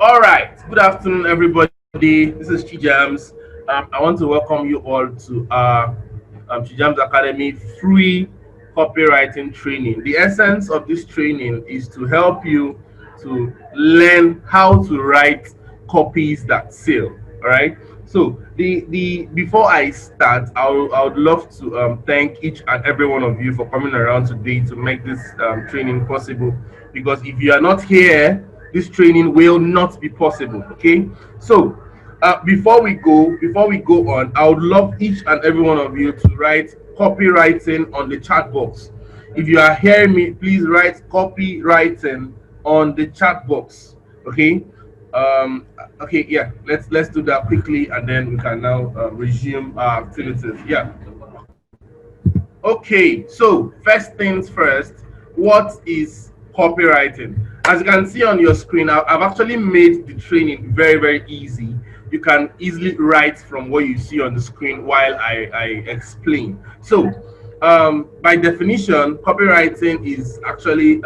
All right. Good afternoon, everybody. This is Chijamz. I want to welcome you all to our Chijamz Academy free copywriting training. The essence of this training is to help you to learn how to write copies that sell. All right. So the before I start, I would love to thank each and every one of you for coming around today to make this training possible. Because if you are not here, this training will not be possible. Okay. So before we go on, I would love each and every one of you to write copywriting on the chat box. If you are hearing me, please write copywriting on the chat box. Okay. Okay, yeah, let's do that quickly, and then we can now resume our activities. Yeah. Okay, so first things first, what is copywriting? As you can see on your screen, I've actually made the training very, very easy. You can easily write from what you see on the screen while I explain. So, by definition, copywriting is actually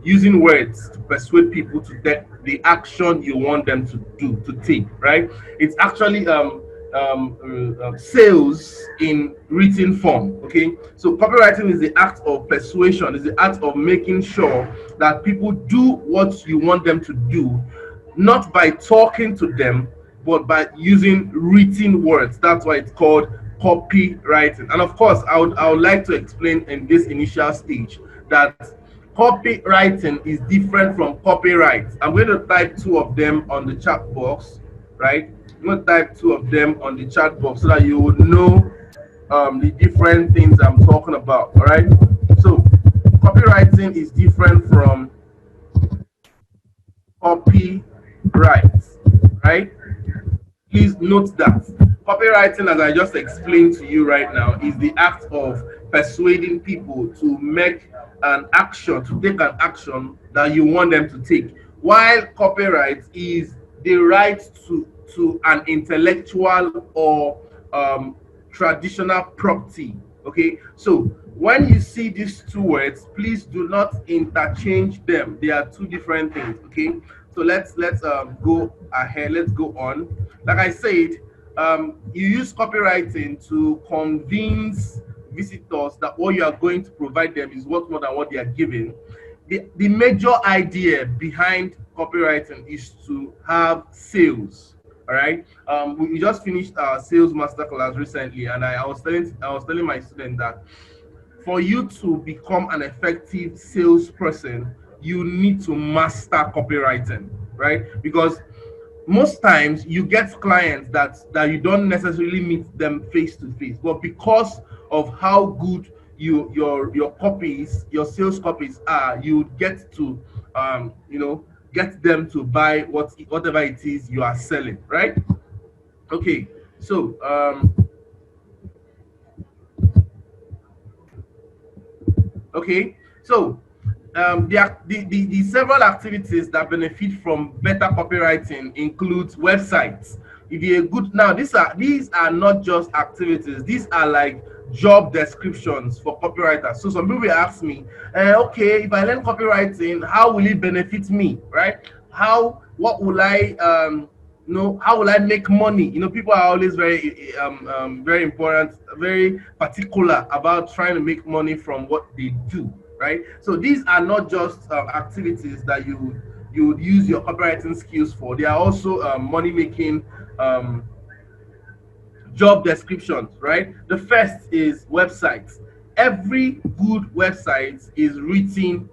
using words to persuade people to take the action you want them to do, to take, right? It's actually sales in written form. Okay, so copywriting is the act of persuasion, is the act of making sure that people do what you want them to do, not by talking to them, but by using written words. That's why it's called copywriting. And of course, I would like to explain in this initial stage that copywriting is different from copyright. I'm going to type two of them on the chat box, right? I'm going to type two of them on the chat box so that you would know the different things I'm talking about. All right. So copywriting is different from copyright, right? Please note that copywriting, as I just explained to you right now, is the act of persuading people to make an action, to take an action that you want them to take. While copyright is the right to an intellectual or traditional property. Okay, so when you see these two words, please do not interchange them. They are two different things. Okay, so let's go ahead. Let's go on. Like I said, you use copywriting to convince visitors that what you are going to provide them is worth more than what they are giving. The major idea behind copywriting is to have sales. All right. We just finished our sales masterclass recently, and I was telling my student that for you to become an effective salesperson, you need to master copywriting, right? Because most times you get clients that you don't necessarily meet them face to face, but because of how good your copies, your sales copies are, you get to get them to buy whatever it is you are selling, right? Okay, so okay, so the several activities that benefit from better copywriting includes websites. If you're good now, these are not just activities, these are like job descriptions for copywriters. So some people ask me, okay, if I learn copywriting, how will it benefit me, right? What will I how will I make money? People are always very important, very particular about trying to make money from what they do, right? So these are not just activities that you would use your copywriting skills for. They are also money making job descriptions, right? The first is websites. Every good website is written.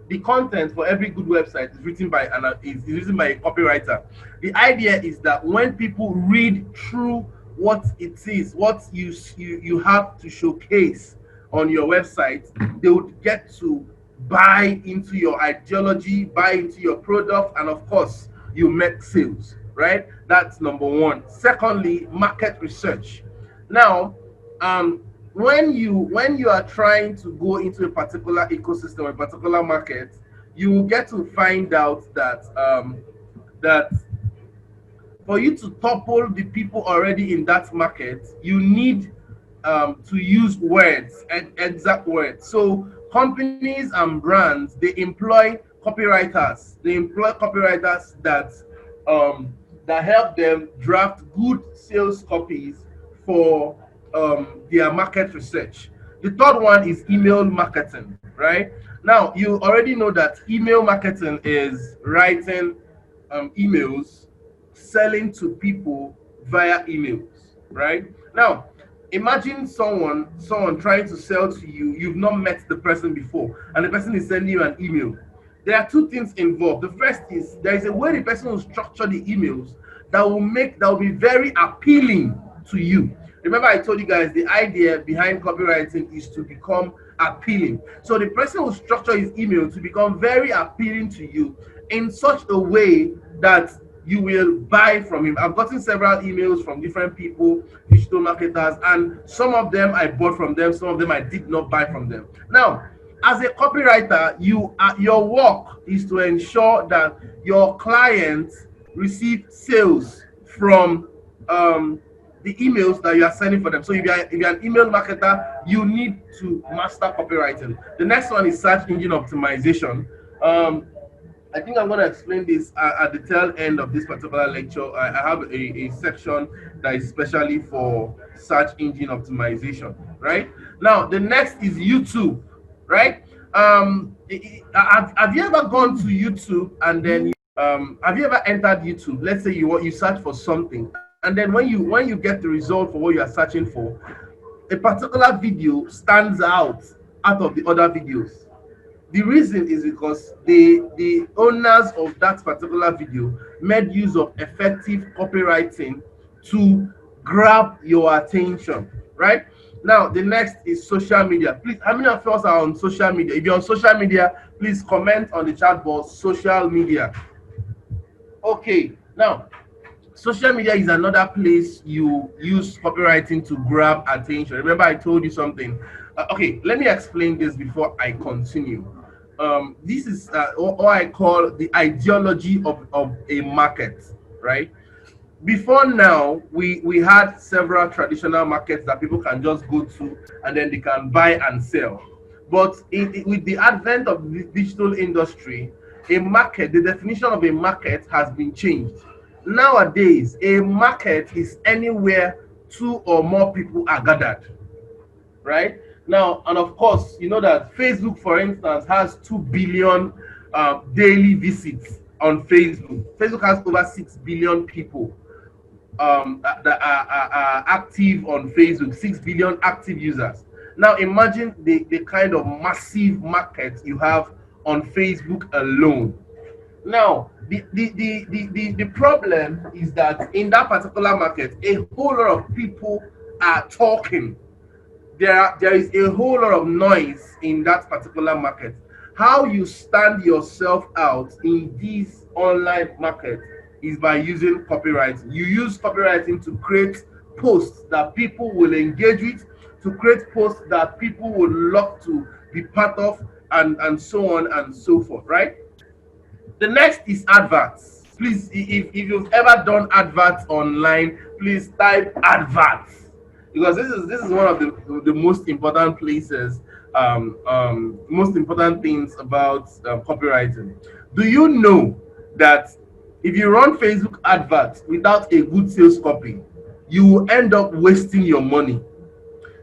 The content for every good website is written by a copywriter. The idea is that when people read through what it is, what you have to showcase on your website, they would get to buy into your ideology, buy into your product, and of course, you make sales, right? That's number one. Secondly, market research. Now, when you are trying to go into a particular ecosystem or a particular market, you will get to find out that for you to topple the people already in that market, you need to use words and exact words. So companies and brands, they employ copywriters. They employ copywriters that um, that help them draft good sales copies for their market research. The third one is email marketing, right? Now, you already know that email marketing is writing emails, selling to people via emails, right? Now, imagine someone trying to sell to you. You've not met the person before, and the person is sending you an email. There are two things involved. The first is there is a way the person will structure the emails that will be very appealing to you. Remember, I told you guys the idea behind copywriting is to become appealing. So the person will structure his email to become very appealing to you in such a way that you will buy from him. I've gotten several emails from different people, digital marketers, and some of them I bought from them, some of them I did not buy from them. Now, as a copywriter, your work is to ensure that your clients receive sales from the emails that you are sending for them. So if you're an email marketer, you need to master copywriting. The next one is search engine optimization. I think I'm going to explain this at the tail end of this particular lecture. I have a section that is specially for search engine optimization, right? Now, the next is YouTube, right? Have you ever gone to YouTube and then have you ever entered YouTube? Let's say you search for something, and then when you get the result for what you are searching for, a particular video stands out of the other videos. The reason is because the owners of that particular video made use of effective copywriting to grab your attention, right? Now, the next is social media. Please, how many of us are on social media? If you're on social media, please comment on the chat box, social media. Okay, now, social media is another place you use copywriting to grab attention. Remember, I told you something. Okay, let me explain this before I continue. This is what I call the ideology of a market, right? Before now, we had several traditional markets that people can just go to and then they can buy and sell. But with the advent of the digital industry, a market, the definition of a market has been changed. Nowadays, a market is anywhere two or more people are gathered, right? Now, and of course, you know that Facebook, for instance, has 2 billion daily visits on Facebook. Facebook has over 6 billion people that are active on Facebook, 6 billion active users. Now, imagine the kind of massive market you have on Facebook alone. Now, the problem is that in that particular market, a whole lot of people are talking. There is a whole lot of noise in that particular market. How you stand yourself out in this online market is by using copywriting. You use copywriting to create posts that people will engage with, to create posts that people will love to be part of, and so on and so forth, right? The next is adverts. Please, if you've ever done adverts online, please type adverts, because this is one of the most important places, most important things about copywriting. Do you know that if you run Facebook adverts without a good sales copy, you will end up wasting your money?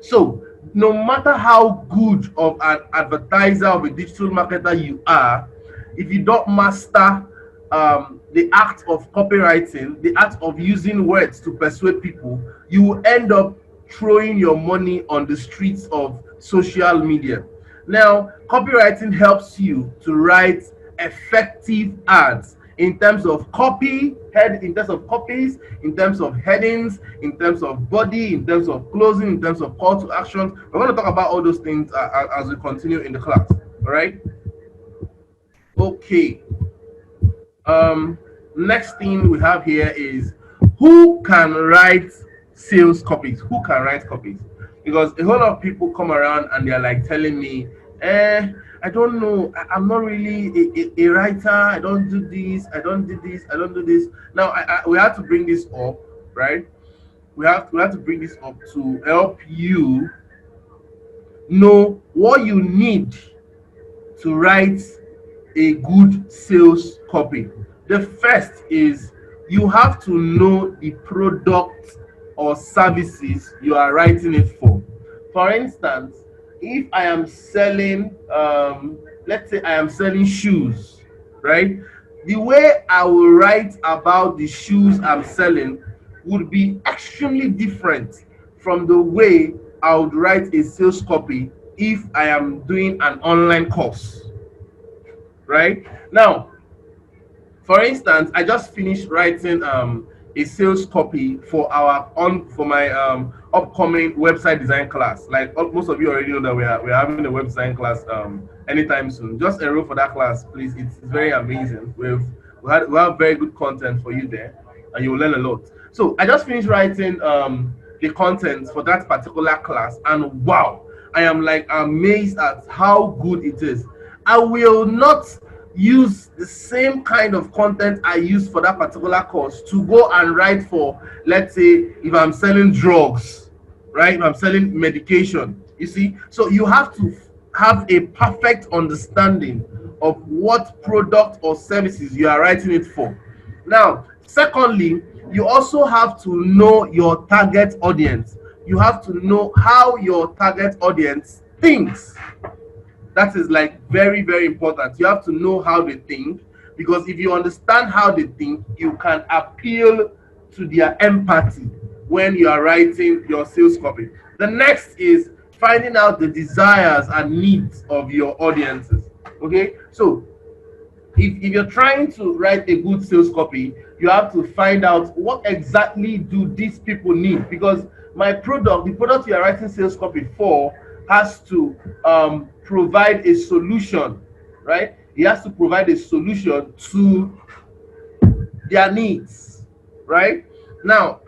So, no matter how good of an advertiser of a digital marketer you are, if you don't master the act of copywriting, the act of using words to persuade people, you will end up throwing your money on the streets of social media. Now, copywriting helps you to write effective ads in terms of in terms of copies, in terms of headings, in terms of body, in terms of closing, in terms of call to action. We're going to talk about all those things as we continue in the class. All right. Okay. Next thing we have here is who can write sales copies? Who can write copies? Because a whole lot of people come around and they're like telling me, I don't know, I'm not really a writer. I don't do this. I don't do this. I don't do this. Now, we have to bring this up, right? We have to bring this up to help you know what you need to write a good sales copy. The first is you have to know the product or services you are writing it for. For instance, if I am selling, let's say I am selling shoes, right? The way I will write about the shoes I'm selling would be extremely different from the way I would write a sales copy if I am doing an online course, right? Now, for instance, I just finished writing a sales copy for my upcoming website design class. Like most of you already know that we're having a web design class anytime soon. Just enroll for that class, please. It's very amazing. We have very good content for you there, and you will learn a lot. So I just finished writing the content for that particular class, and wow, I am like amazed at how good it is. I will not use the same kind of content I use for that particular course to go and write for, let's say, if I'm selling drugs, right? If I'm selling medication, you see. So you have to have a perfect understanding of what product or services you are writing it for. Now, secondly, you also have to know your target audience. You have to know how your target audience thinks. That is like very, very important. You have to know how they think, because if you understand how they think, you can appeal to their empathy when you are writing your sales copy. The next is finding out the desires and needs of your audiences. Okay, so if you're trying to write a good sales copy, you have to find out what exactly do these people need, because the product you are writing sales copy for, has to provide a solution, right? It has to provide a solution to their needs, right? Now,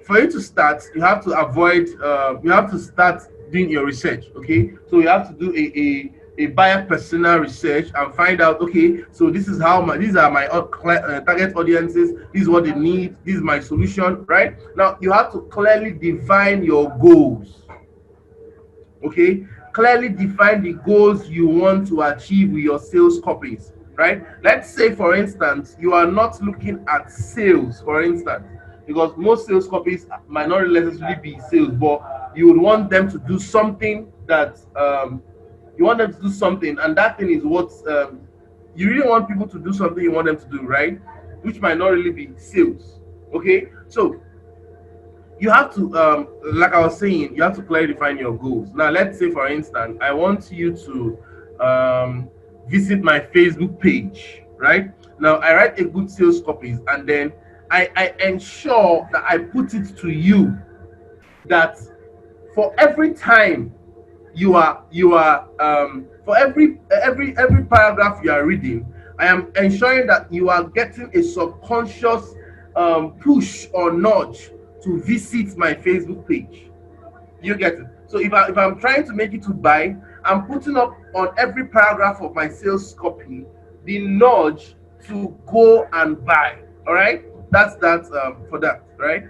for you to start, you have to start doing your research. Okay, so you have to do a buyer persona research and find out, okay, so these are my target audiences, this is what they need, this is my solution, right? Now you have to clearly define your goals. Okay, clearly define the goals you want to achieve with your sales copies, right? Let's say, for instance, you are not looking at sales, for instance, because most sales copies might not necessarily be sales, but you would want them to do something that and that thing is what you really want people to do, something you want them to do, right? Which might not really be sales. Okay, so you have to, like I was saying, you have to clearly define your goals. Now, let's say, for instance, I want you to visit my Facebook page, right? Now, I write a good sales copies, and then I ensure that I put it to you that for every time you are for every paragraph you are reading, I am ensuring that you are getting a subconscious push or nudge to visit my Facebook page. You get it? So if I'm trying to make you to buy, I'm putting up on every paragraph of my sales copy the nudge to go and buy. All right, that's that for that, right?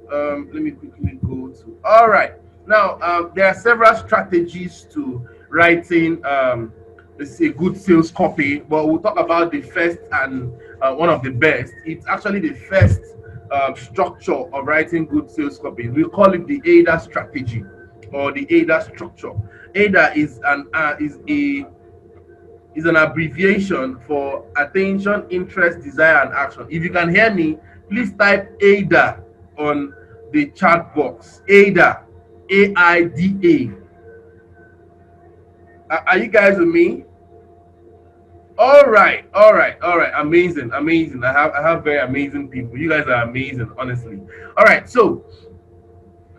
Let me quickly go to. All right, now there are several strategies to writing let's say good sales copy, but we'll talk about the first and one of the best. It's actually the first structure of writing good sales copy. We call it the AIDA strategy or the AIDA structure. AIDA is an abbreviation for attention, interest, desire, and action. If you can hear me, please type AIDA on the chat box. AIDA, AIDA. Are you guys with me? All right. Amazing. I have very amazing people. You guys are amazing, honestly. All right. So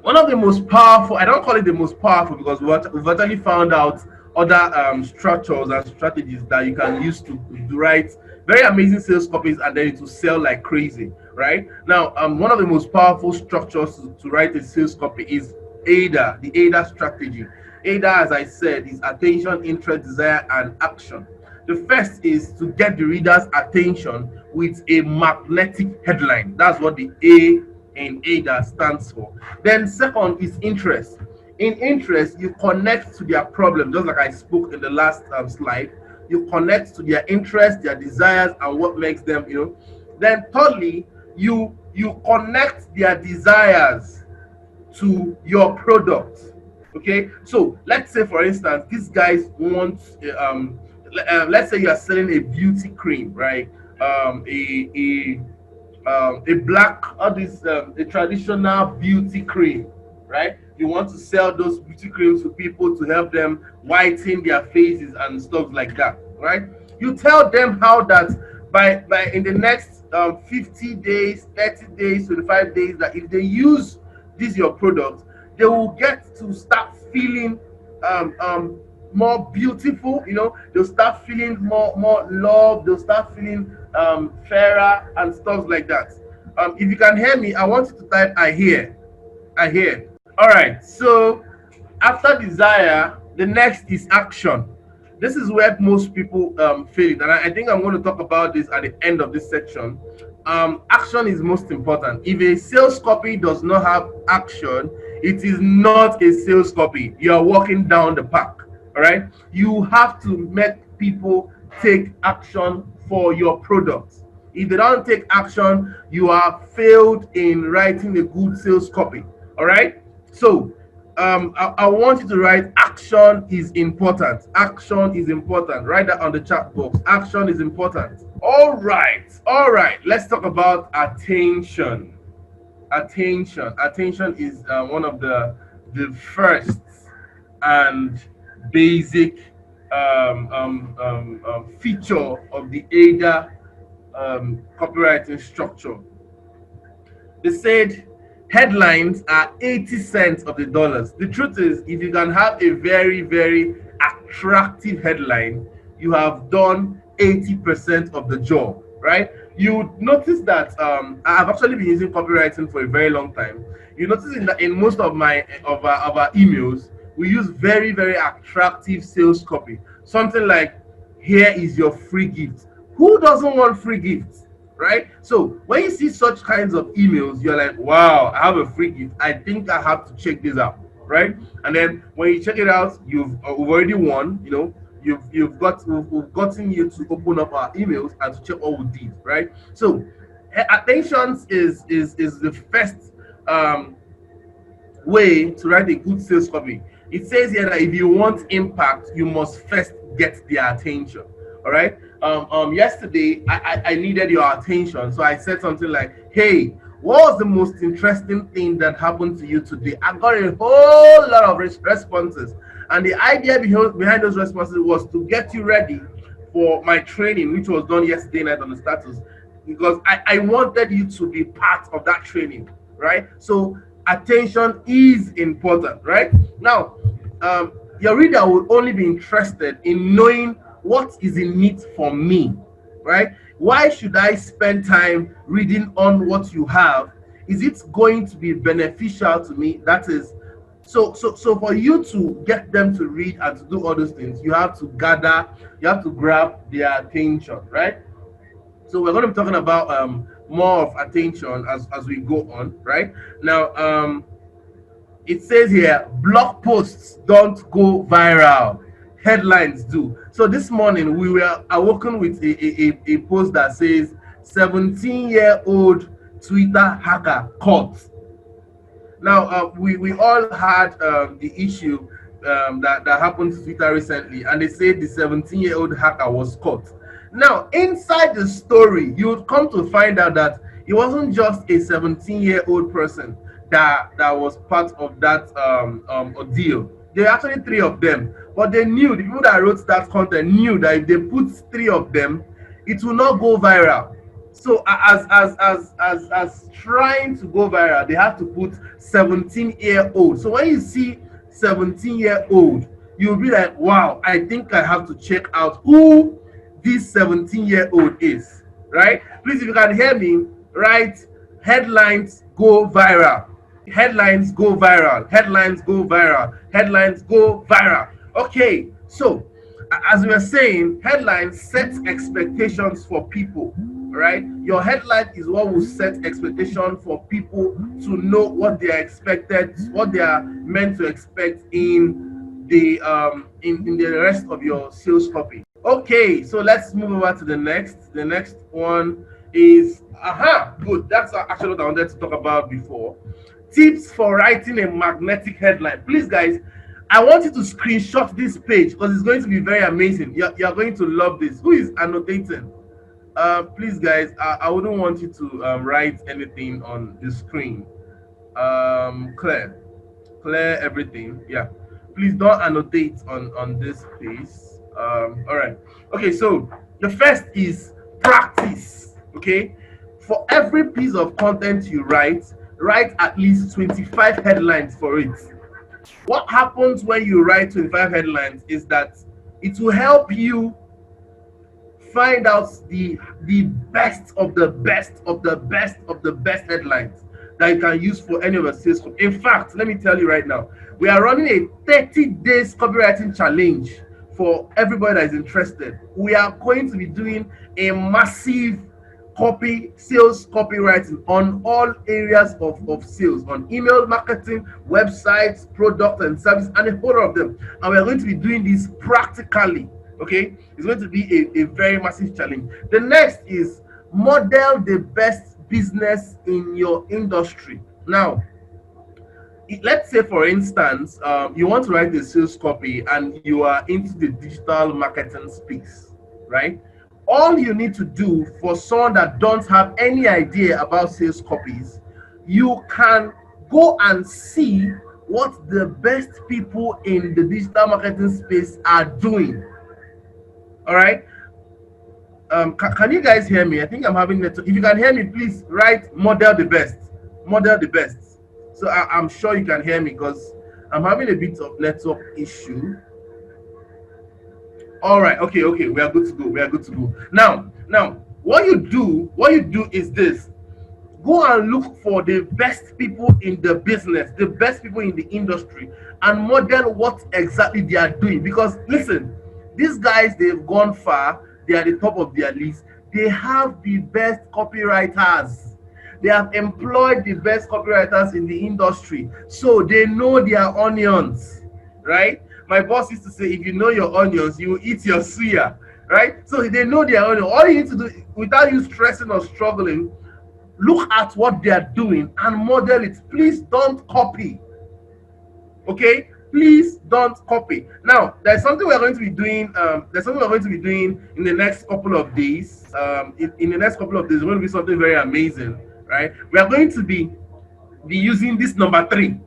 one of the most powerful, I don't call it the most powerful because we've actually found out other structures and strategies that you can use to write very amazing sales copies and then to sell like crazy, right? Now, one of the most powerful structures to write a sales copy is AIDA, the AIDA strategy. AIDA, as I said, is attention, interest, desire, and action. The first is to get the reader's attention with a magnetic headline. That's what the A in AIDA stands for. Then second is interest. In interest, you connect to their problem, just like I spoke in the last slide. You connect to their interest, their desires, and what makes them, Then thirdly, you connect their desires to your product. Okay, so let's say for instance these guys want let's say you are selling a beauty cream, right? A black, all this a traditional beauty cream, right? You want to sell those beauty creams to people to help them whiten their faces and stuff like that, right? You tell them how that by in the next 50 days, 30 days, 25 days, that if they use this your product, they will get to start feeling more beautiful. They'll start feeling more love. They'll start feeling fairer and stuff like that. If you can hear me, I want you to type I hear. I hear. All right, so after desire, the next is action. This is where most people fail it, and I think I'm going to talk about this at the end of this section. Action is most important. If a sales copy does not have action, it is not a sales copy. You are walking down the path. All right, you have to make people take action for your product. If they don't take action, you are failed in writing a good sales copy. All right, so I want you to write action is important. Action is important. Write that on the chat box. Action is important. All right. Let's talk about attention. Attention is one of the first and basic feature of the AIDA copywriting structure. They said headlines are 80 cents of the dollars. The truth is, if you can have a very, very attractive headline, you have done 80% of the job, right? You notice that I've actually been using copywriting for a very long time. You notice in most of our emails, we use very, very attractive sales copy. Something like, here is your free gift. Who doesn't want free gifts? Right? So when you see such kinds of emails, you're like, wow, I have a free gift. I think I have to check this out, right? And then when you check it out, we've already won. We've gotten you to open up our emails and to check what we did, right? So attention is the first way to write a good sales copy. It says here that if you want impact, you must first get their attention. All right. Yesterday I needed your attention, so I said something like, hey, what was the most interesting thing that happened to you today? I got a whole lot of responses, and the idea behind those responses was to get you ready for my training, which was done yesterday night on the status, because I wanted you to be part of that training, right? So attention is important, right? Now your reader will only be interested in knowing what is in it for me, right? Why should I spend time reading on what you have? Is it going to be beneficial to me? That is, so for you to get them to read and to do all those things, you have to grab their attention, right? So we're going to be talking about more of attention as we go on, right? Now, it says here, blog posts don't go viral, headlines do. So this morning we were awoken with a post that says 17-year-old Twitter hacker caught. Now we all had the issue that happened to Twitter recently, and they said the 17-year-old hacker was caught. Now inside the story, you would come to find out that it wasn't just a 17-year-old person that was part of that ordeal. There are actually three of them, but they knew, the people that wrote that content knew that if they put three of them, it will not go viral. So as trying to go viral, they have to put 17-year-old. So when you see 17-year-old, you'll be like, wow, I think I have to check out who this 17-year-old is, right? Please, if you can hear me, write headlines go viral. Headlines go viral. Headlines go viral. Headlines go viral. Okay, so as we were saying, headlines set expectations for people, right? Your headline is what will set expectation for people to know what they are expected, what they are meant to expect in the rest of your sales copy. Okay, so let's move over to the next. The next one is good. That's actually what I wanted to talk about before. Tips for writing a magnetic headline. Please, guys, I want you to screenshot this page because it's going to be very amazing. You're going to love this. Who is annotating? Please, guys, I wouldn't want you to write anything on the screen. Clear everything. Yeah, please don't annotate on this piece. All right. Okay, so the first is practice. Okay, for every piece of content you write at least 25 headlines for it. What happens when you write 25 headlines is that it will help you find out the best of the best of the best of the best headlines that you can use for any of your sales. In fact, let me tell you right now, we are running a 30 days copywriting challenge for everybody that is interested. We are going to be doing a massive sales copywriting on all areas of sales, on email marketing, websites, product and service, and a whole lot of them. And we are going to be doing this practically. Okay, it's going to be a very massive challenge. The next is model the best business in your industry. Now, let's say for instance, you want to write a sales copy and you are into the digital marketing space, right? All you need to do for someone that don't have any idea about sales copies, you can go and see what the best people in the digital marketing space are doing. All right. Can you guys hear me? I think I'm having network. If you can hear me, please write model the best. Model the best. So I'm sure you can hear me because I'm having a bit of network issue. All right. Okay. We are good to go. Now, what you do is this: go and look for the best people in the business, the best people in the industry, and model what exactly they are doing. Because listen, these guys, they've gone far. They are the top of their list. They have the best copywriters. They have employed the best copywriters in the industry. So they know their onions, right? My boss used to say, if you know your onions, you will eat your suya, right? So they know their onions. All you need to do, without you stressing or struggling, look at what they are doing and model it. Please don't copy. Okay, please don't copy. Now, there's something we're going to be doing. In the next couple of days. In the next couple of days, there's going to be something very amazing, right? We are going to be using this number 3.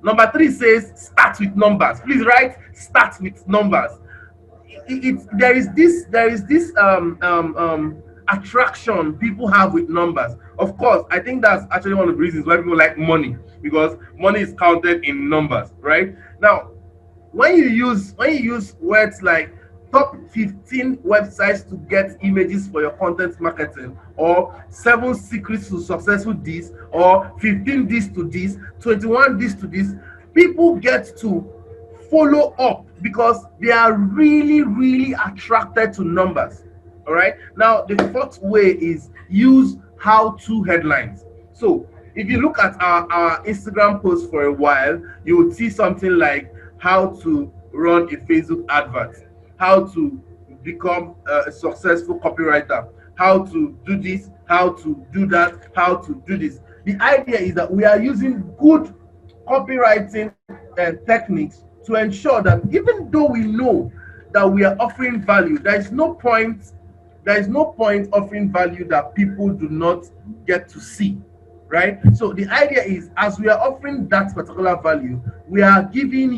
Number 3 says start with numbers. Please write start with numbers. There is this attraction people have with numbers. Of course, I think that's actually one of the reasons why people like money, because money is counted in numbers, right? Now, when you use words like top 15 websites to get images for your content marketing, or 7 secrets to successful this, or 15 this to this, 21 this to this, people get to follow up because they are really attracted to numbers. All right. Now, the 4th way is use how-to headlines. So if you look at our Instagram post for a while, you will see something like how to run a Facebook advert, how to become a successful copywriter, how to do this, how to do that, how to do this. The idea is that we are using good copywriting techniques to ensure that even though we know that we are offering value, there is no point offering value that people do not get to see, right? So the idea is, as we are offering that particular value, we are using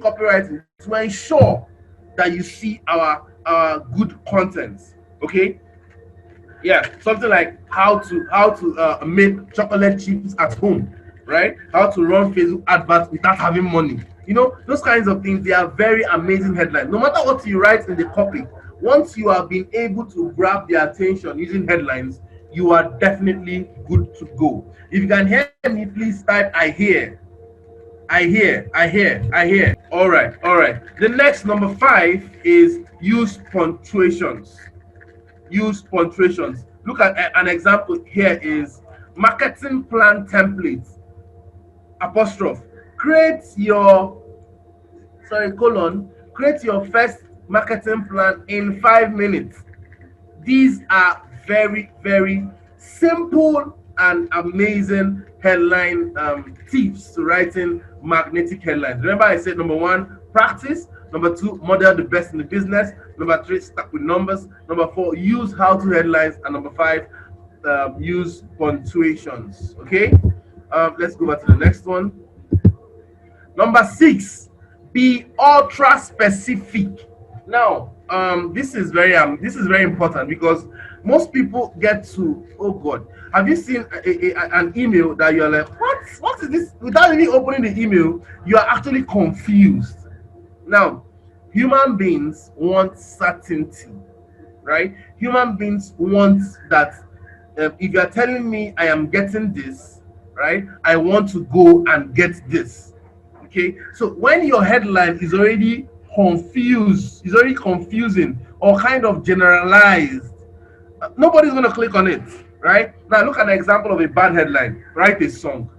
copywriting to ensure that you see our good content. Okay. Yeah, something like how to make chocolate chips at home, right? How to run Facebook adverts without having money. Those kinds of things, they are very amazing headlines. No matter what you write in the copy, once you have been able to grab their attention using headlines, you are definitely good to go. If you can hear me, please type I hear. All right. The next, number 5, is use punctuations. Look at an example here is marketing plan templates. Apostrophe. Create your first marketing plan in 5 minutes. These are very, very simple and amazing headline tips to writing magnetic headlines. Remember, I said number one, practice. Number two, model the best in the business. Number three, start with numbers. Number four, use how-to headlines. And number five, use punctuations. Okay, let's go back to the next one. Number six, be ultra specific. Now, this is very important because most people get to, oh God, have you seen an email that you're like, what is this? Without even opening the email, you are actually confused. Now, human beings want certainty, right? Human beings want that. If you are telling me I am getting this, right, I want to go and get this. Okay, so when your headline is already confused, is already confusing or kind of generalized, nobody's going to click on it, right? Now look at an example of a bad headline. Write a song.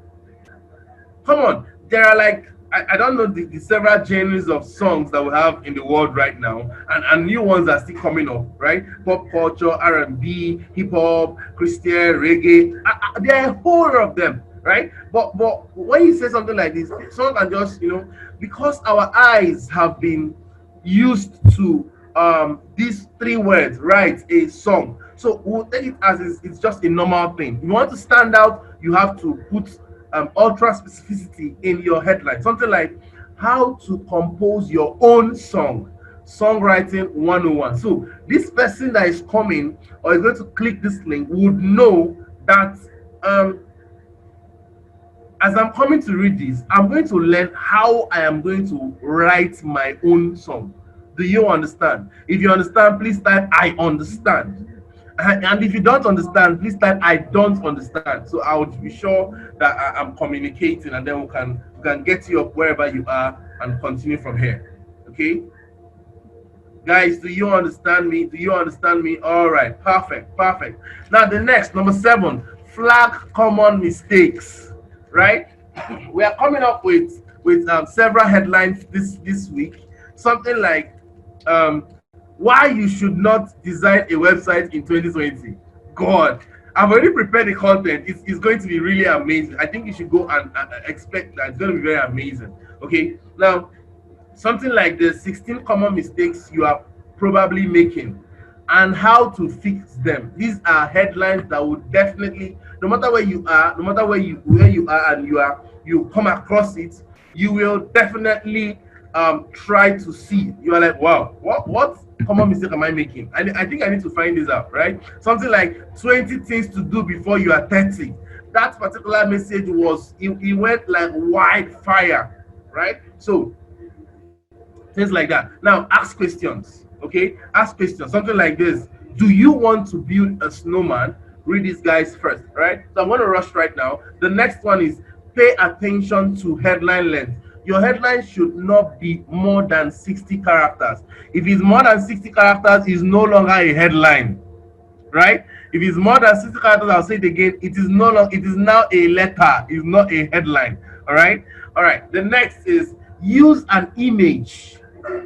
Come on, there are like I don't know the several genres of songs that we have in the world right now, and new ones are still coming up, right? Pop culture, R&B, hip hop, Christian, reggae. There are a whole lot of them, right? But when you say something like this, someone can just, because our eyes have been used to these three words, write a song. So we'll take it as it's just a normal thing. If you want to stand out, you have to put ultra specificity in your headline. Something like how to compose your own song, songwriting 101. So this person that is coming or is going to click this link would know that as I'm coming to read this, I'm going to learn how I am going to write my own song. Do you understand? If you understand, please type I understand. And if you don't understand, please type I don't understand. So I would be sure that I'm communicating, and then we can get you up wherever you are and continue from here. Okay, guys, do you understand me? Do you understand me? All right, perfect. Now the next, number 7, flag common mistakes. Right, we are coming up with several headlines this week. Something like why you should not design a website in 2020. God, I've already prepared the content. It's going to be really amazing. I think you should go and expect that it's going to be very amazing. Okay, now something like the 16 common mistakes you are probably making and how to fix them. These are headlines that would definitely, no matter where you are, no matter where you are, and you come across it, you will definitely try to see. You are like, wow, what common mistake am I making? I think I need to find this out, right? Something like 20 things to do before you are 30. That particular message was, it went like wildfire, right? So things like that. Now ask questions. Okay, ask questions. Something like this: do you want to build a snowman? Read these guys first, right? So I'm going to rush right now. The next one is pay attention to headline length. Your headline should not be more than 60 characters. If it's more than 60 characters, it's no longer a headline, right? If it's more than 60 characters, I'll say it again, it is no longer, it is now a letter, it's not a headline. All right. The next is use an image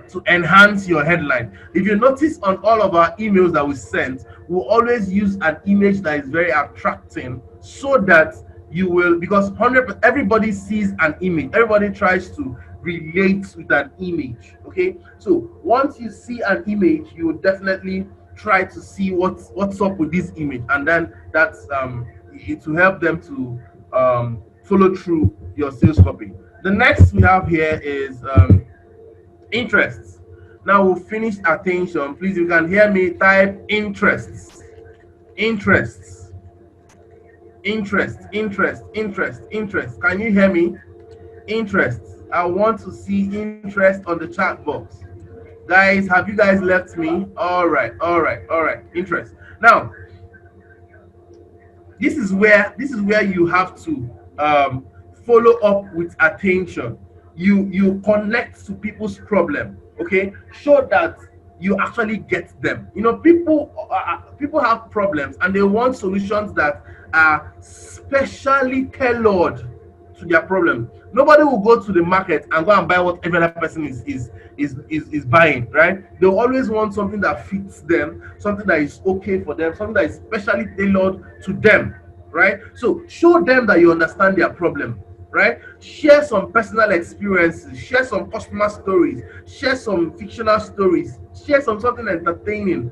to enhance your headline. If you notice on all of our emails that we send, we'll always use an image that is very attracting, so that you will, because 100% everybody sees an image, everybody tries to relate with an image. Okay, so once you see an image, you will definitely try to see what's up with this image, and then that's it will help them to follow through your sales copy. The next we have here is interests. Now we'll finish attention. Please, you can hear me, type interests. Interests. Can you hear me? Interests. I want to see interest on the chat box. Guys, have you guys left me? All right. Interest. Now, this is where you have to follow up with attention. You connect to people's problem. Okay, show that you actually get them. People have problems and they want solutions that are specially tailored to their problem. Nobody will go to the market and go and buy what every other person is buying, right? They'll always want something that fits them, something that is okay for them, something that is specially tailored to them, right? So show them that you understand their problem, right? Share some personal experiences, share some customer stories, share some fictional stories, share something entertaining,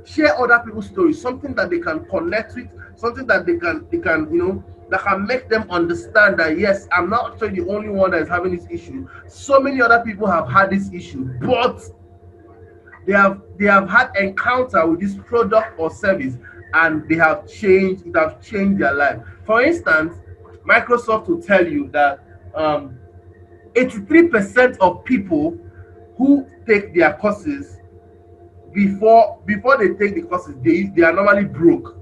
share other people's stories, something that they can connect with, something that they can that can make them understand that yes, I'm not actually the only one that is having this issue. So many other people have had this issue, but they have had encounter with this product or service, and it have changed their life. For instance, Microsoft will tell you that 83% of people who take their courses, before they take the courses, they are normally broke,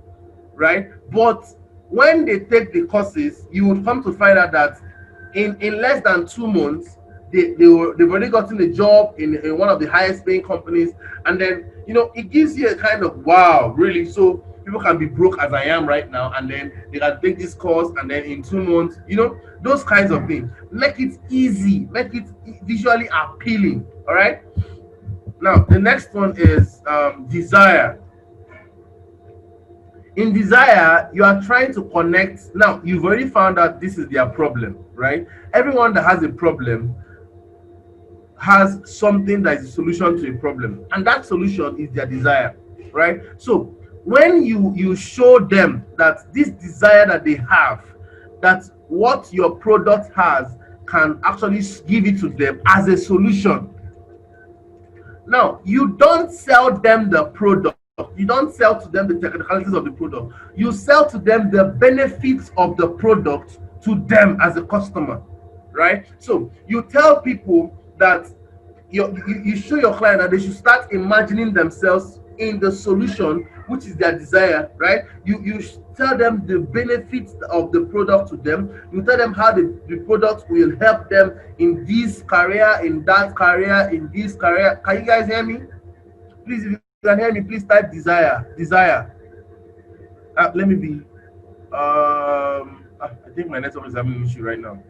right? But when they take the courses, you would come to find out that in less than 2 months, they've already gotten a job in one of the highest paying companies. And then it gives you a kind of wow, really. So people can be broke as I am right now, and then they can take this course, and then in 2 months, those kinds of things. Make it easy, make it visually appealing. All right. Now the next one is desire. In desire, you are trying to connect. Now you've already found out this is their problem, right? Everyone that has a problem has something that is a solution to a problem, and that solution is their desire, right? So when you show them that this desire that they have, that what your product has can actually give it to them as a solution. Now you don't sell them the product, you don't sell to them the technicalities of the product, you sell to them the benefits of the product to them as a customer, right? So you tell people that you show your client that they should start imagining themselves in the solution, which is their desire, right? You tell them the benefits of the product to them. You tell them how the product will help them in this career, in that career, in this career. Can you guys hear me? Please, if you can hear me, please type desire. Let me be. I think my network is having an issue right now.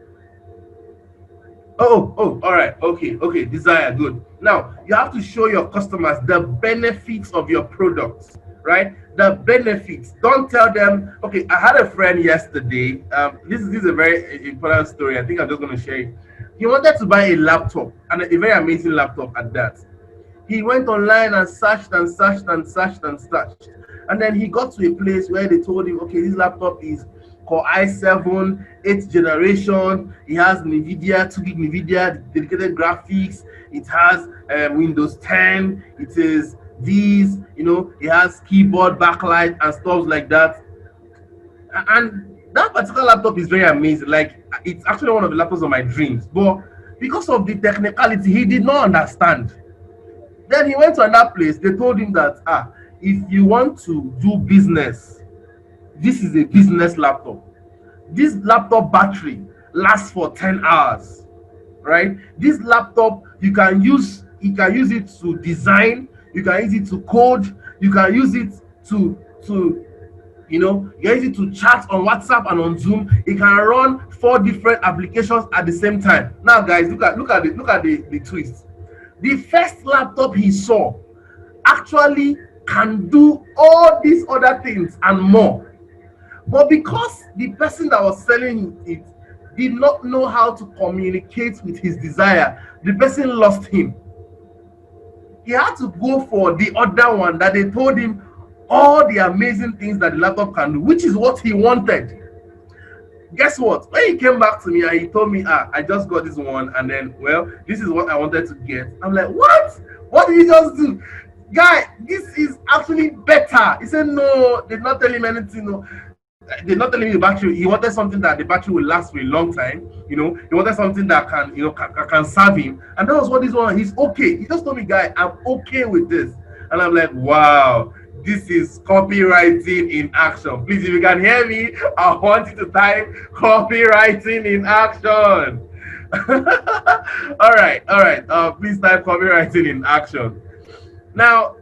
Oh, all right. Okay. Desire, good. Now, you have to show your customers the benefits of your products, right? The benefits. Don't tell them, okay, I had a friend yesterday. This is a very important story. I think I'm just going to share it. He wanted to buy a laptop, and a very amazing laptop at that. He went online and searched. And then he got to a place where they told him, okay, this laptop is Core i7, 8th generation. It has NVIDIA, 2 gig NVIDIA, dedicated graphics. It has Windows 10. It is these, it has keyboard backlight and stuff like that. And that particular laptop is very amazing. Like, it's actually one of the laptops of my dreams. But because of the technicality, he did not understand. Then he went to another place. They told him that, if you want to do business, this is a business laptop. This laptop battery lasts for 10 hours, right? This laptop, you can use it to design, you can use it to code, you can use it to you can use it to chat on WhatsApp and on Zoom. It can run 4 different applications at the same time. Now, guys, look at the twist. The first laptop he saw actually can do all these other things and more. But because the person that was selling it did not know how to communicate with his desire, the person lost him. He had to go for the other one that they told him all the amazing things that the laptop can do, which is what he wanted. Guess what? When he came back to me and he told me, I just got this one, and then, well, this is what I wanted to get. I'm like, what? What did you just do? Guy, this is actually better. He said, no, they're not telling him anything. No. They're not telling me the battery. He wanted something that the battery will last for a long time. He wanted something that can serve him. And that was what this one. He's okay. He just told me, guy, I'm okay with this. And I'm like, wow, this is copywriting in action. Please, if you can hear me, I want you to type copywriting in action. All right. Please type copywriting in action. Now,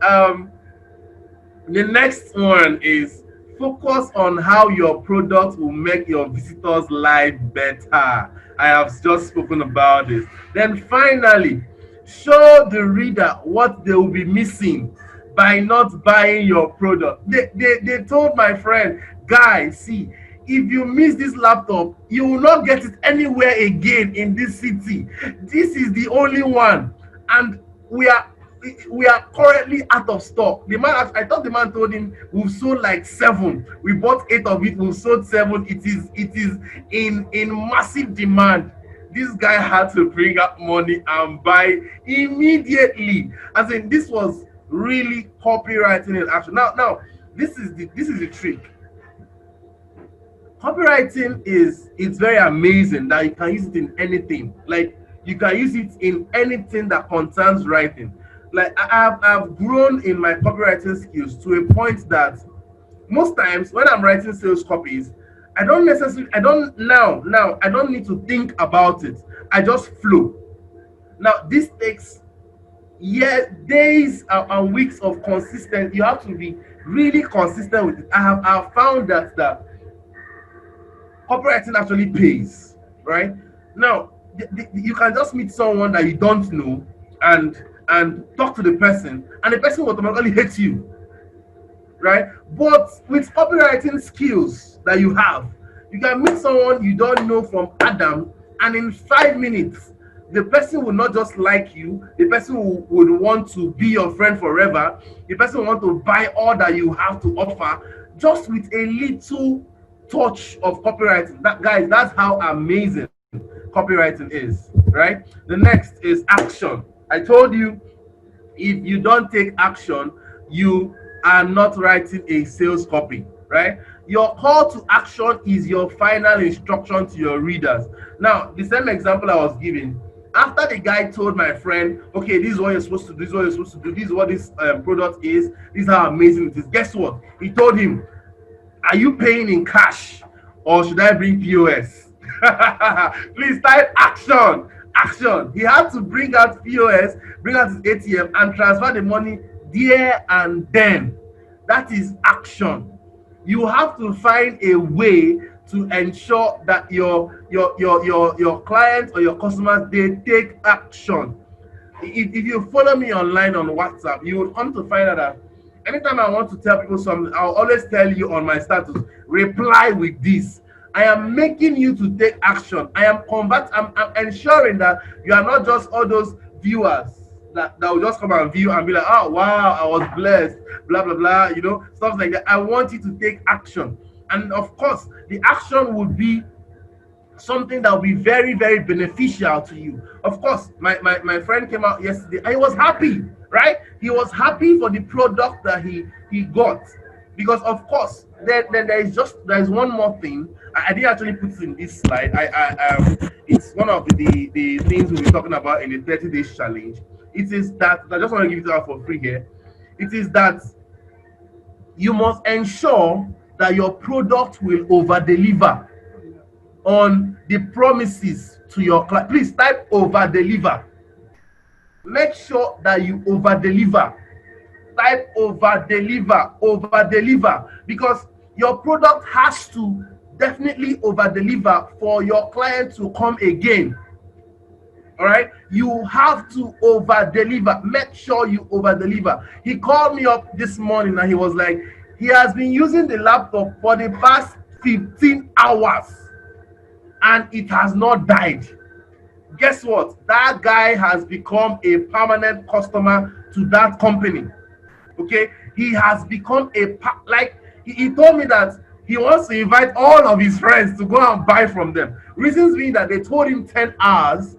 the next one is Focus on how your product will make your visitors' life better. I have just spoken about this. Then finally, show the reader what they will be missing by not buying your product. They told my friend, guy, see, if you miss this laptop, you will not get it anywhere again in this city. This is the only one. And we are we are currently out of stock. The man, I thought the man told him we've sold like 7. We bought 8 of it, we've sold 7. It is in massive demand. This guy had to bring up money and buy immediately. As in, this was really copywriting in action. Now, this is the trick. Copywriting it's very amazing that you can use it in anything. Like, you can use it in anything that concerns writing. Like, I've grown in my copywriting skills to a point that most times when I'm writing sales copies, I don't need to think about it. I just flow. Now, this takes days and weeks of consistent. You have to be really consistent with it. I've found that copywriting actually pays, right? Now, you can just meet someone that you don't know and talk to the person, and the person will automatically hate you, right? But with copywriting skills that you have, you can meet someone you don't know from Adam, and in 5 minutes, the person will not just like you, the person would want to be your friend forever, the person will want to buy all that you have to offer, just with a little touch of copywriting. Guys, that's how amazing copywriting is, right? The next is action. I told you, if you don't take action, you are not writing a sales copy, right? Your call to action is your final instruction to your readers. Now, the same example I was giving, after the guy told my friend, okay, this is what you're supposed to do, this is what you're supposed to do, this is what this product is, this is how amazing it is. Guess what? He told him, are you paying in cash or should I bring POS? Please type action. Action. He had to bring out POS, bring out his ATM, and transfer the money there and then. That is action. You have to find a way to ensure that your clients or your customers, they take action. If you follow me online on WhatsApp, you will come to find out that anytime I want to tell people something, I'll always tell you on my status, reply with this. I am making you to take action. I'm ensuring that you are not just all those viewers that will just come and view and be like, oh wow, I was blessed, blah blah blah, stuff like that. I want you to take action. And of course, the action would be something that will be very, very beneficial to you. Of course, my friend came out yesterday and he was happy, right? He was happy for the product that he got. Because of course, there's one more thing. I didn't actually put it in this slide. It's one of the things we'll be talking about in the 30 days challenge. It is that I just want to give it out for free here. It is that you must ensure that your product will over deliver on the promises to your client. Please type over deliver. Make sure that you over deliver. Type over deliver, because your product has to definitely over deliver for your client to come again. All right, you have to over deliver. Make sure you over deliver. He called me up this morning and he was like, he has been using the laptop for the past 15 hours and it has not died. Guess what? That guy has become a permanent customer to that company. Okay, he has become he told me that he wants to invite all of his friends to go and buy from them. Reasons being that they told him 10 hours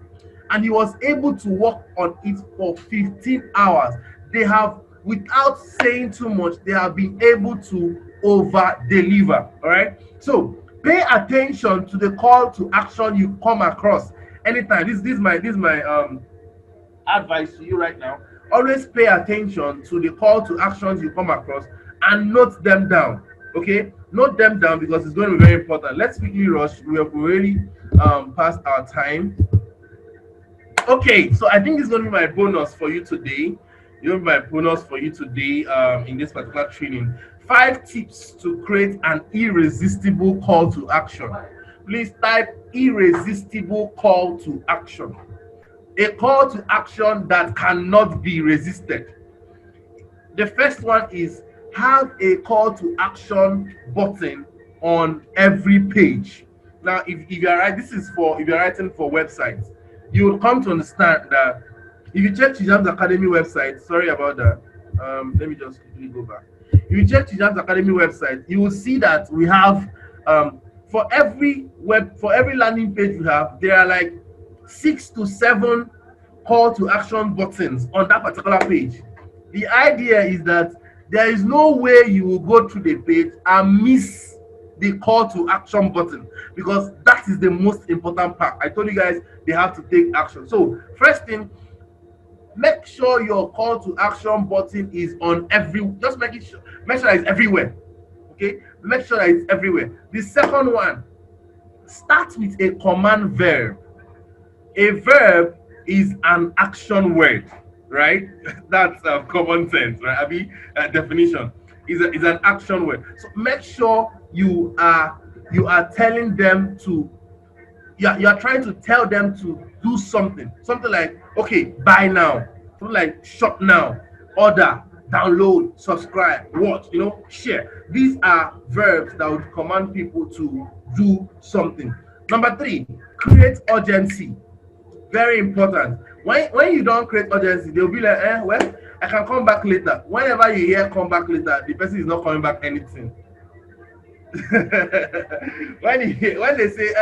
and he was able to work on it for 15 hours. They have, without saying too much, they have been able to over deliver. All right, so pay attention to the call to action you come across anytime. This is my advice to you right now. Always pay attention to the call to actions you come across and note them down. Okay, note them down because it's going to be very important. Let's quickly rush. We have already passed our time. Okay, so I think it's going to be my bonus for you today. In this particular training. 5 tips to create an irresistible call to action. Please type irresistible call to action. A call to action that cannot be resisted. The first one is have a call to action button on every page. Now, if you're right, this is for if you're writing for websites, you will come to understand that if you check Chijamz Academy website, sorry about that. Let me just quickly go back. If you check Chijamz Academy website, you will see that we have for every landing page we have, there are like 6 to 7 call to action buttons on that particular page. The idea is that there is no way you will go through the page and miss the call to action button, because that is the most important part. I told you guys they have to take action. So first thing, make sure your call to action button is on just make sure that it's everywhere. Okay, make sure that it's everywhere. The second one, start with a command verb. A verb is an action word, right? That's common sense, right? I mean, definition is an action word. So make sure you are telling them to, you are trying to tell them to do something like, okay, buy now, something like shop now, order, download, subscribe, watch, share. These are verbs that would command people to do something. Number 3, create urgency. Very important. When you don't create urgency, they'll be like, well, I can come back later. Whenever you hear come back later, the person is not coming back anything. when they say,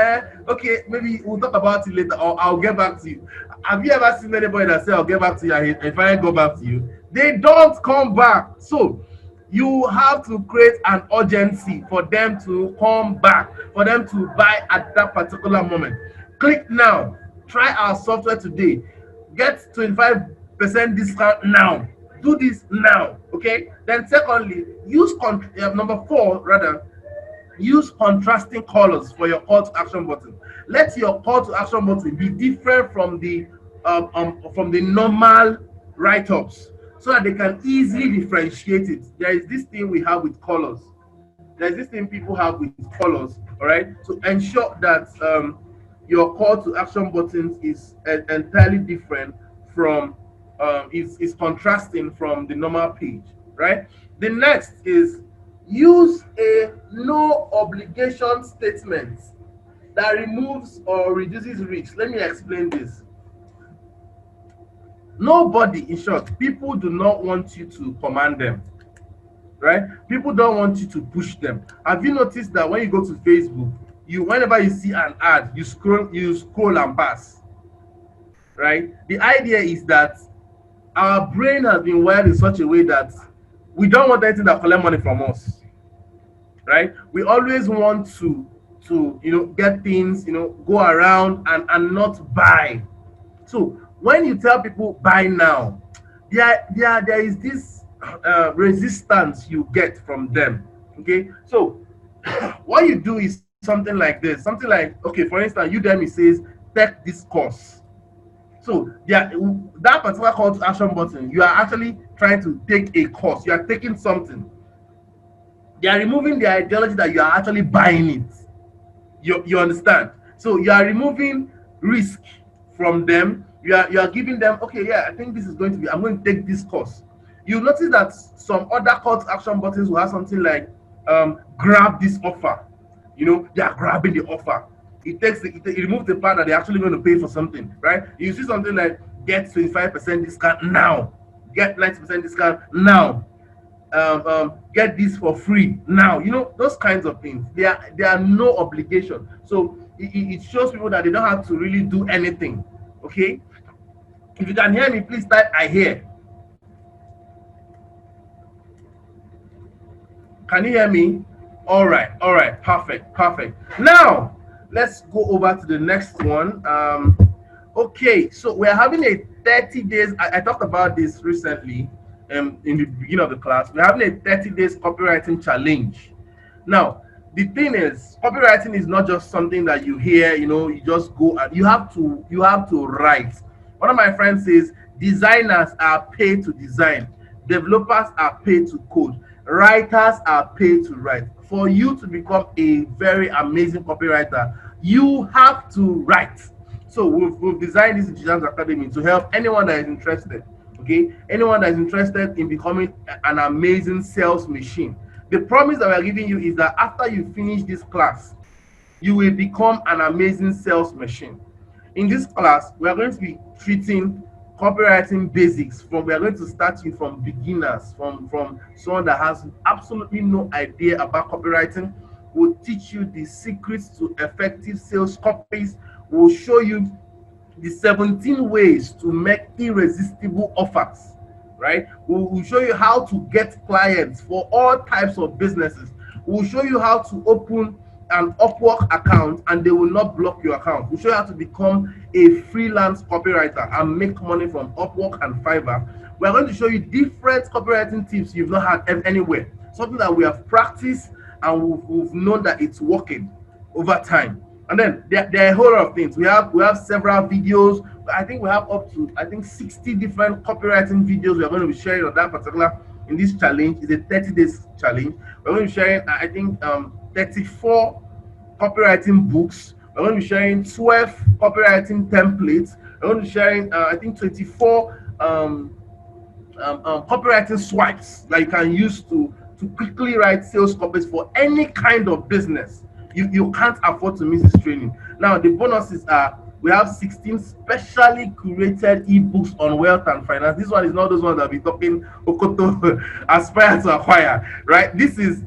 okay, maybe we'll talk about it later, or I'll get back to you. Have you ever seen anybody that say I'll get back to you and if I go back to you, they don't come back? So you have to create an urgency for them to come back, for them to buy at that particular moment. Click now. Try our software today. Get 25% discount now. Do this now. Okay. Then secondly, number 4 rather. Use contrasting colors for your call to action button. Let your call to action button be different from the normal write-ups, so that they can easily differentiate it. There is this thing we have with colors. There's this thing people have with colors. All right. So ensure that your call to action buttons is entirely different from is contrasting from the normal page. Right. The next is use a no obligation statement that removes or reduces risk. Let me explain this. Nobody, in short, people do not want you to command them, right? People don't want you to push them. Have you noticed that when you go to Facebook, whenever you see an ad, you scroll and pass, right? The idea is that our brain has been wired in such a way that we don't want anything that collect money from us, right? We always want to get things, go around and not buy. So when you tell people buy now, there is this resistance you get from them. Okay, so what you do is something like this, something like, okay, for instance, Udemy says take this course. So that particular call to action button, you are actually trying to take a course. You are taking something. They are removing the ideology that you are actually buying it. You understand? So you are removing risk from them. You are giving them, okay, yeah, I think this is going to be, I'm going to take this course. You notice that some other call to action buttons will have something like grab this offer. They are grabbing the offer. It removes the part that they're actually going to pay for something, right? You see something like get 25% discount now, get 90% discount now, get this for free now. Those kinds of things. There are no obligation. So it shows people that they don't have to really do anything. Okay. If you can hear me, please type I hear. Can you hear me? All right. Perfect. Now let's go over to the next one. Okay, so we're having a 30 days. I talked about this recently in the beginning of the class. We're having a 30 days copywriting challenge. Now, the thing is, copywriting is not just something that you hear, you just go and you have to write. One of my friends says designers are paid to design, developers are paid to code. Writers are paid to write. For you to become a very amazing copywriter, you have to write. So we've designed this Chijamz Academy to help anyone that is interested. Okay, anyone that is interested in becoming an amazing sales machine. The promise that we are giving you is that after you finish this class, you will become an amazing sales machine. In this class, we are going to be treating copywriting basics. We are going to start you from beginners, from someone that has absolutely no idea about copywriting. We'll teach you the secrets to effective sales copies. We'll show you the 17 ways to make irresistible offers, right? We'll show you how to get clients for all types of businesses. We'll show you how to open an Upwork account and they will not block your account. We'll show you how to become a freelance copywriter and make money from Upwork and Fiverr. We're going to show you different copywriting tips you've not had anywhere, something that we have practiced and we've known that it's working over time. And then there are a whole lot of things. We have several videos. I think we have up to 60 different copywriting videos we are going to be sharing on that particular in this challenge. It's a 30 days challenge. We're going to be sharing 34 copywriting books. We're going to be sharing 12 copywriting templates. We're going to be sharing 24 copywriting swipes that you can use to quickly write sales copies for any kind of business. You can't afford to miss this training. Now the bonuses are we have 16 specially curated ebooks on wealth and finance. This one is not those ones that we talking Okoto aspire to acquire, right? This is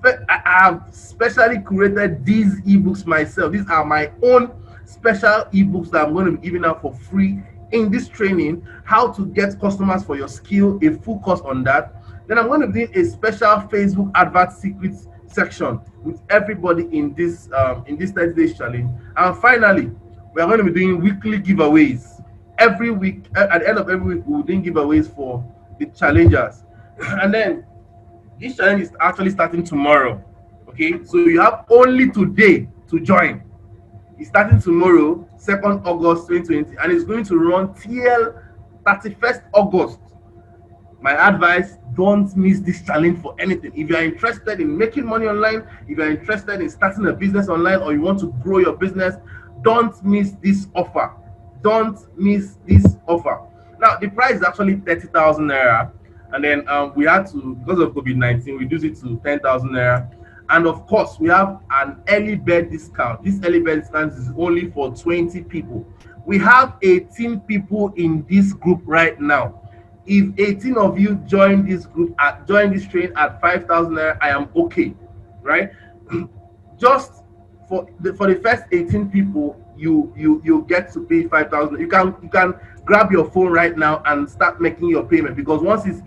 I have specially curated these ebooks myself. These are my own special ebooks that I'm going to be giving out for free in this training. How to get customers for your skill, a full course on that. Then I'm going to be doing a special Facebook advert secrets section with everybody in this 30 days challenge. And finally, we are going to be doing weekly giveaways every week. At the end of every week, we'll be doing giveaways for the challengers. And then this challenge is actually starting tomorrow. Okay, so you have only today to join. It's starting tomorrow, 2nd August 2020, and it's going to run till 31st August. My advice, don't miss this challenge for anything. If you are interested in making money online, if you are interested in starting a business online, or you want to grow your business, don't miss this offer. Don't miss this offer. Now, the price is actually 30,000 naira, and then we had to, because of COVID-19, reduce it to 10,000 naira. And of course, we have an early bird discount. This early bird discount is only for 20 people. We have 18 people in this group right now. If 18 of you join this group join this train at 5,000 naira, I am okay, right? Just for the first 18 people, you get to pay 5,000. You can grab your phone right now and start making your payment, because once it's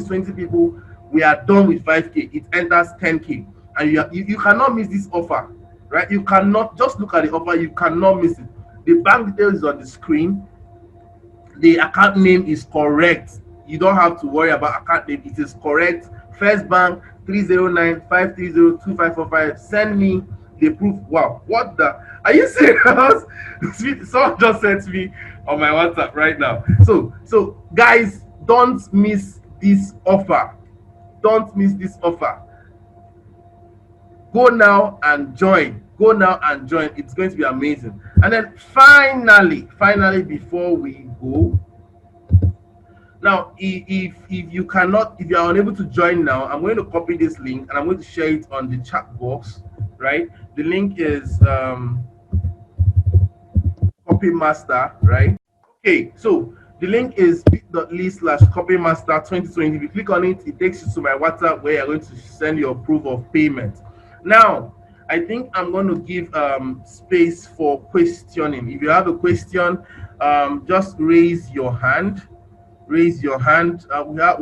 20 people, we are done with 5K. It enters 10K, and you cannot miss this offer, right? You cannot just look at the offer. You cannot miss it. The bank details is on the screen. The account name is correct. You don't have to worry about account name. It is correct. First Bank 309-530-2545. Send me the proof. Wow, what the? Are you serious? Someone just sent me on my WhatsApp right now. So guys, don't miss this offer. Don't miss this offer. Go now and join. Go now and join. It's going to be amazing. And then finally, before we go, now if you are unable to join now, I'm going to copy this link and I'm going to share it on the chat box, right? The link is Copymaster, right? Okay, so the link is bit.ly/copymaster2020. If you click on it, it takes you to my WhatsApp where you're going to send your proof of payment. Now, I think I'm going to give space for questioning. If you have a question, just raise your hand. Raise your hand. We have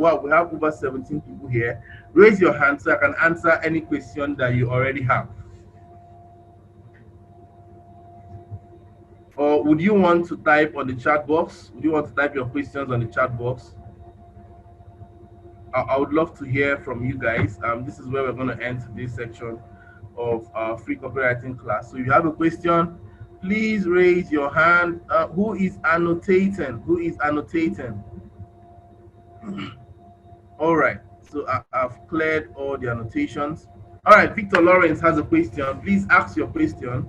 over 17 people here. Raise your hand so I can answer any question that you already have. Or would you want to type on the chat box? Would you want to type your questions on the chat box? I would love to hear from you guys. This is where we're going to end today's section of our free copywriting class. So if you have a question, please raise your hand. Who is annotating? Who is annotating? All right. So I've cleared all the annotations. All right, Victor Lawrence has a question. Please ask your question.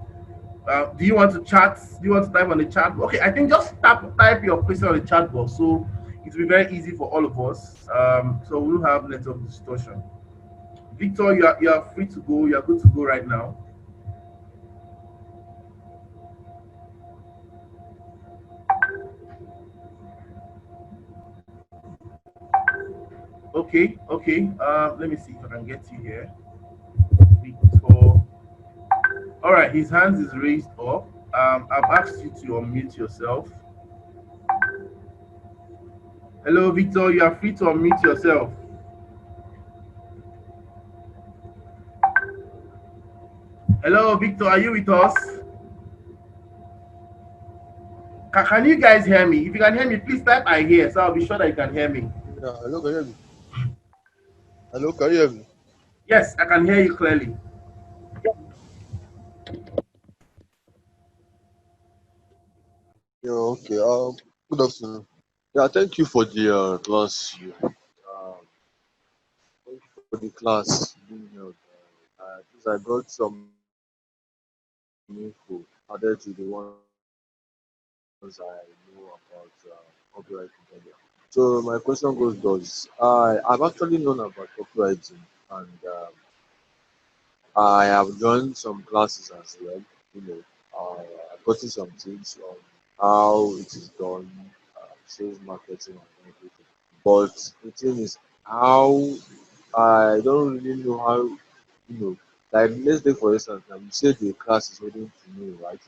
Do you want to chat? Do you want to type on the chat? Okay, I think just type your question on the chat box, so it will be very easy for all of us. So we'll have network distortion. Victor, you are free to go. You are good to go right now. Okay, okay. Let me see if I can get you here, Victor. All right, his hands is raised up. I've asked you to unmute yourself. Hello, Victor. You are free to unmute yourself. Hello, Victor. Are you with us? Can you guys hear me? If you can hear me, please type I hear, so I'll be sure that you can hear me. Yeah, hello, can you hear me? Hello, can you hear me? Yes, I can hear you clearly. Yeah, okay. Good afternoon. Yeah, thank you for the class. Thank you for the class being held. Since I got some info added to the ones I know about copywriting earlier. So my question goes thus: I've actually known about copywriting, and I have joined some classes as well. You know, I've gotten some tips on how it is done, sales marketing and everything. But the thing is, how I don't really know how, like let's take for instance, now you said the class is holding tomorrow, right?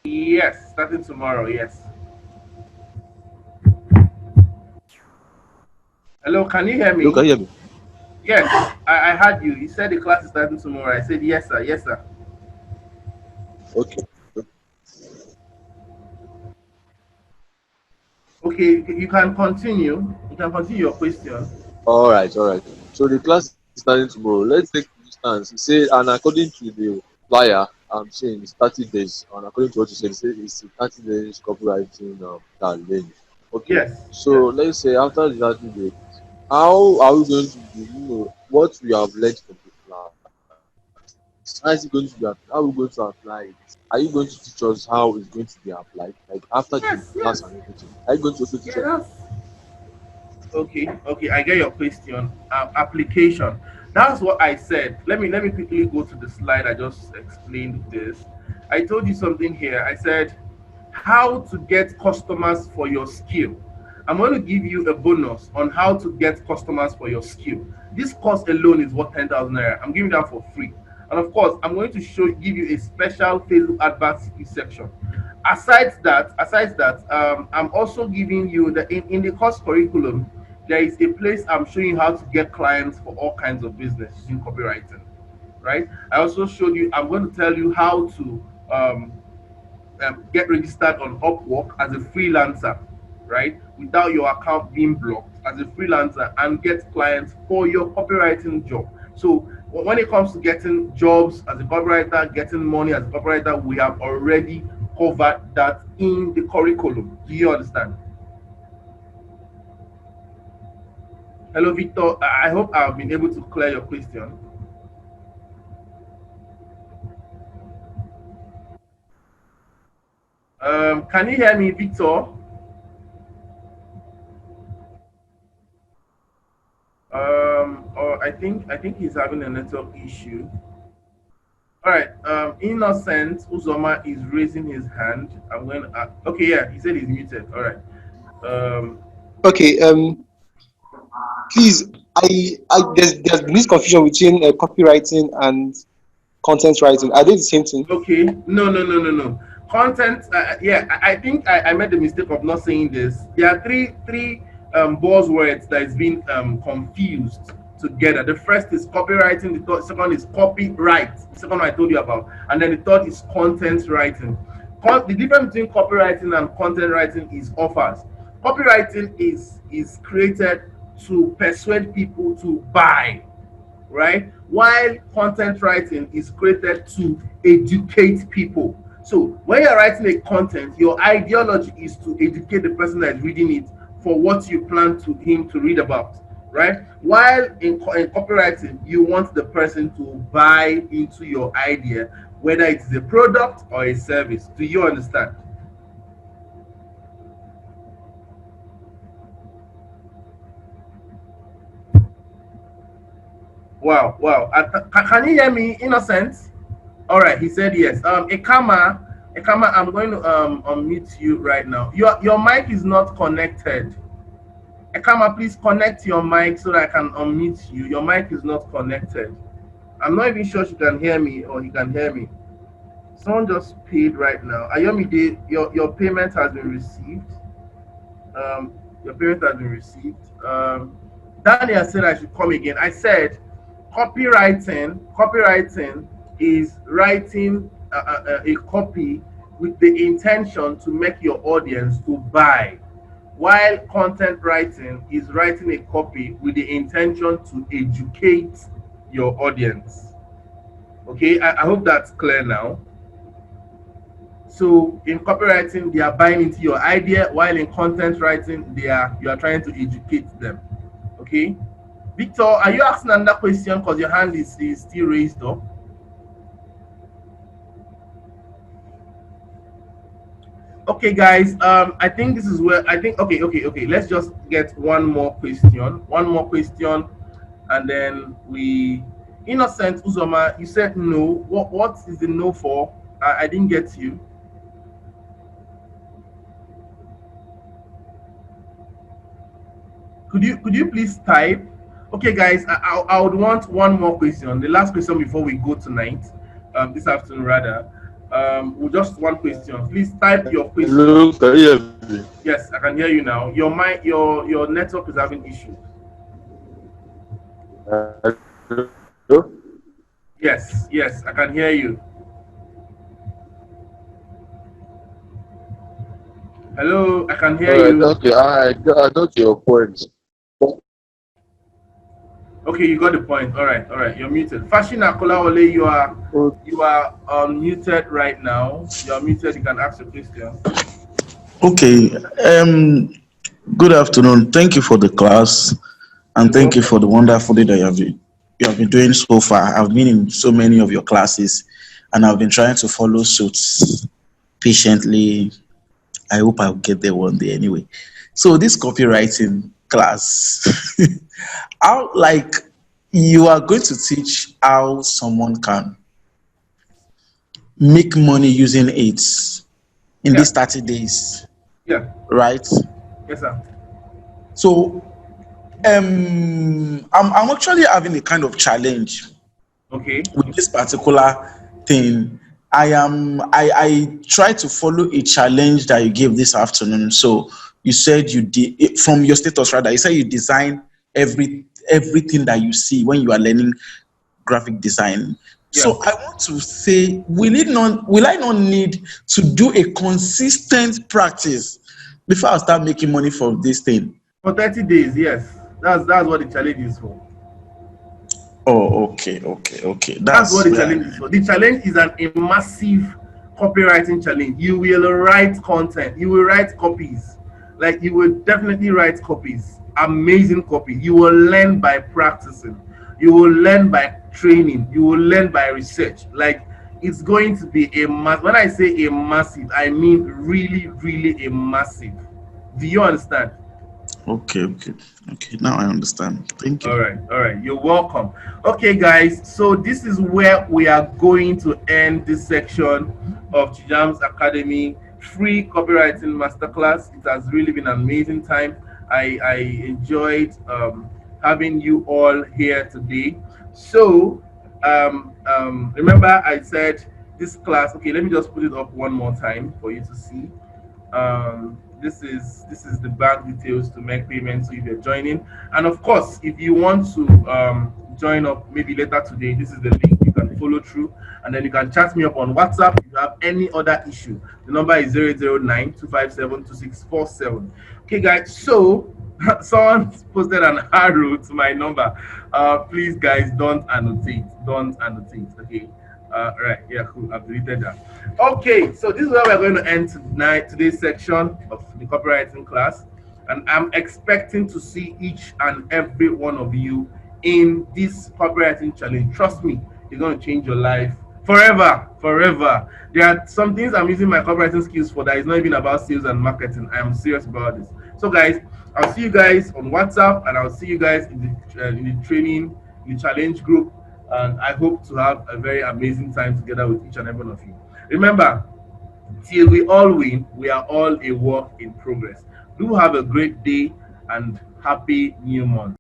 Yes, starting tomorrow. Yes. Hello, can you hear Hello, me? can you hear me? Yes, I heard you. You said the class is starting tomorrow. I said yes, sir. Yes, sir. Okay. Okay, you can continue. You can continue your question. All right. So the class is starting tomorrow. Let's take for instance, you say, and according to the flyer, I'm saying it's 30 days, and according to what you said, you say it's a 30 days copywriting challenge. Okay. Yes, So yes. let's say after the 30 days, how are we going to do, what we have learned from the class? How is it going to be applied? How are we going to apply it? Are you going to teach us how it's going to be applied? Like after the class and Yes, everything, yes. are you going to also teach us? Yeah, that's okay. Okay, I get your question. Application. That's what I said. Let me quickly go to the slide. I just explained this. I told you something here. I said how to get customers for your skill. I'm going to give you a bonus on how to get customers for your skill. This course alone is worth 10,000 naira. I'm giving that for free. And of course, I'm going to give you a special Facebook advert section. Aside that, I'm also giving you in the course curriculum. There is a place I'm showing you how to get clients for all kinds of business using copywriting. Right? I also showed you. I'm going to tell you how to get registered on Upwork as a freelancer, right? Without your account being blocked as a freelancer and get clients for your copywriting job. So when it comes to getting jobs as a copywriter, getting money as a copywriter, we have already covered that in the curriculum. Do you understand? Hello, Victor. I hope I've been able to clear your question. Can you hear me, Victor? Or I think he's having a network issue. All right. Innocent Uzoma is raising his hand. I'm going to. Okay, yeah, he said he's muted. All right. Um, Okay, please, there's been this confusion between copywriting and content writing. Are they the same thing? okay. No, no, no, no, no. Content. Yeah, I think I made the mistake of not saying this. There are three buzzwords that is being confused together. The first is copywriting. Second is copyright. The second one I told you about, and then the third is content writing. The difference between copywriting and content writing is offers. Copywriting is created to persuade people to buy, right? While content writing is created to educate people. So when you're writing a content, your ideology is to educate the person that is reading it, for what you plan to him to read about, right? While in copywriting, you want the person to buy into your idea, whether it's a product or a service. Do you understand? Wow, wow. Can you hear me, Innocent? All right, he said yes. Ekama, I'm going to unmute you right now. Your mic is not connected. Ekama, please connect your mic so that I can unmute you. Your mic is not connected. I'm not even sure she can hear me or he can hear me. Someone just paid right now. Ayomide, your payment has been received. Um, your payment has been received. Daniel said I should come again. I said copywriting is writing a copy with the intention to make your audience to buy, while content writing is writing a copy with the intention to educate your audience. Okay, I hope that's clear now. So in copywriting, they are buying into your idea, while in content writing, you are trying to educate them. Okay, Victor, are you asking another question? Because your hand is still raised up. Okay, guys. I think this is where I think. Okay. Let's just get one more question. One more question, and then we. Innocent Uzoma, you said no. What is the no for? I didn't get you. Could you please type? Okay, guys. I would want one more question. The last question before we go tonight. This afternoon rather. With just one question. Please type your question. Hello, can you hear me? Yes, I can hear you now. Your network is having issues. Hello? Yes, I can hear you. Hello, I can hear All right, you. okay, I got your point. Okay, you got the point. All right. You're muted. Fashion Akolawole, you are unmuted right now. You're muted. You can ask your question. Okay. Good afternoon. Thank you for the class, and You're thank you for welcome. the wonderful day that you have been doing so far. I've been in so many of your classes, and I've been trying to follow suit patiently. I hope I'll get there one day anyway. So this copywriting class, how like you are going to teach how someone can make money using it in these Yeah, 30 days, yeah, right? yes, sir. So I'm actually having a kind of challenge Okay, with this particular thing. I try to follow a challenge that you gave this afternoon. So you said you did from your status rather. You said you design everything that you see when you are learning graphic design. yeah. So I want to say, will I not need to do a consistent practice before I start making money from this thing? For 30 days, yes. That's what the challenge is for. Oh, okay. That's what That's the where challenge is for. The challenge is a massive copywriting challenge. You will write content. You will write copies. Like you will definitely write copies. Amazing copy. You will learn by practicing. You will learn by training. You will learn by research. Like it's going to be a mass. When I say a massive, I mean really, really a massive. Do you understand? okay. Now I understand. Thank you. All right. You're welcome. Okay, guys. So this is where we are going to end this section of Chijamz Academy free copywriting masterclass. It has really been an amazing time. I enjoyed having you all here today. So remember, I said this class. Okay, let me just put it up one more time for you to see. This is the bank details to make payments. So if you're joining, and of course, if you want to join up maybe later today, this is the link. You can follow through, and then you can chat me up on WhatsApp if you have any other issue. The number is 009 257 2647. Okay, guys. So someone posted an arrow to my number. Please, guys, don't annotate. Don't annotate. Okay. Right. Yeah. Cool. I've deleted that. Okay, so this is where we're going to end today's section of the copywriting class. And I'm expecting to see each and every one of you in this copywriting challenge. Trust me, it's going to change your life forever. Forever. There are some things I'm using my copywriting skills for that is not even about sales and marketing. I am serious about this. So, guys, I'll see you guys on WhatsApp, and I'll see you guys in the training, in the challenge group. And I hope to have a very amazing time together with each and every one of you. Remember, till we all win, we are all a work in progress. Do have a great day and happy new month.